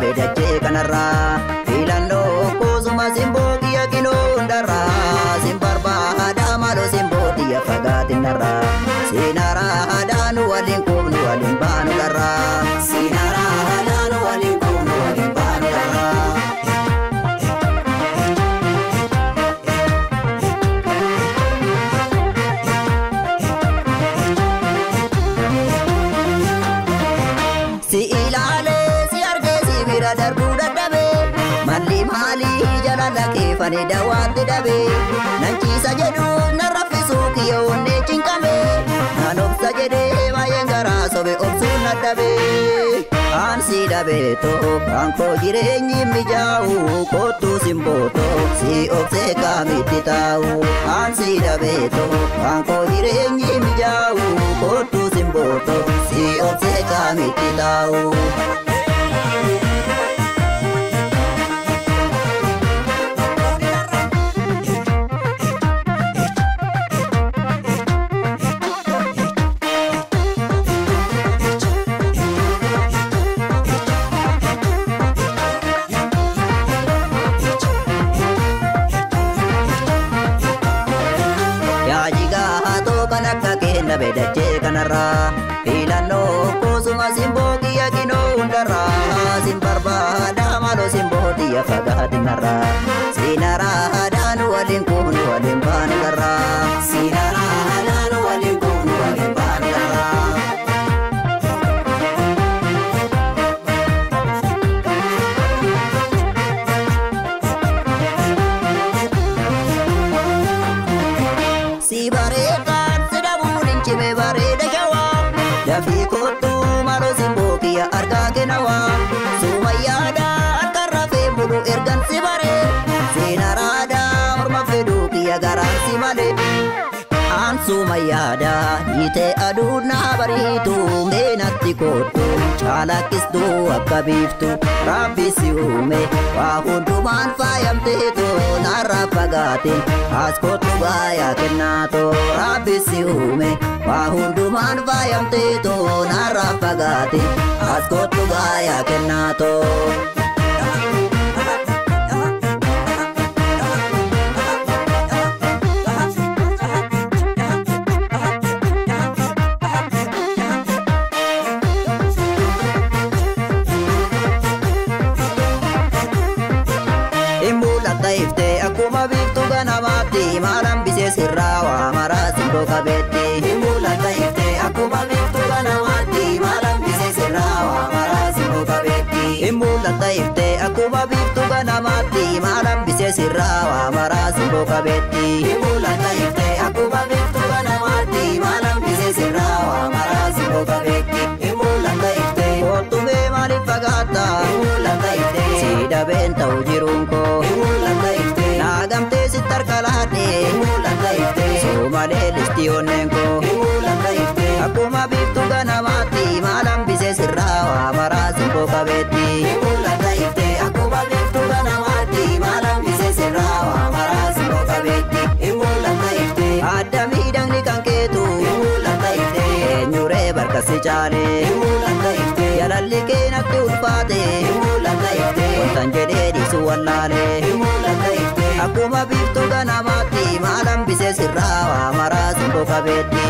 Bedache kanarra filano kusuma simbo kia kinondara simbarba hada malo simbo dia fagatinara sinara hadanu walinkum walin banu garra sinara hadanu walinkum walin banu garra si ilale darbu dadabe mali mali jalala ke fane dawat dabe nanchi sajedu narafisu kiyo ne chinkame nanop sajede mayengara sobe opsuna dabe ansi dabe to anko jirenyi mijau kotu simboto si opse kamiti tau ansi dabe to anko jirenyi mijau kotu simboto si opse kamiti tau bedache kanarra filano kusuma simbo kia kinondara simbarba damalo simbo dia fagatinara sinara hadanu walinkum walin bangarra sinara hadanu walinkum walin bangarra si bareka me bare de jawa ya fi kotu maro simbo kia arga kenawa sumayada akarafe bulu ergan si bare sinarada urma fedu kia garan si male an sumayada ite aduna baritu menatti kotu chala kisdu akabiftu rabbi si ume wa hunduman fayamte to nara pagate askotu gaya kenato rabbi si ume wa hunduman fayamte to nara pagate askotu gaya kenato ifte akuma biftu ganamati malam bise sirrawa mara simbo kabeti imula ifte akuma biftu ganamati malam bise sirrawa mara simbo kabeti imula ifte akuma biftu ganamati malam bise sirrawa mara simbo kabeti imula ifte akuma biftu ganamati malam bise sirrawa mara simbo kabeti imula ifte otume mari pagata imula ifte sida benta ujirunko nagamte sitar kalahane somale listionenko akuma biftu ganamati malam bise sirrawa mara simbo kabeti akuma biftu ganamati malam bise sirrawa mara simbo kabeti adami dang ni kanketu nyure barkasi chale yalalli ke nakti ulfate tanjede di suwallale akuma biftu ganamati malam bise sirrawa mara simbo kabeti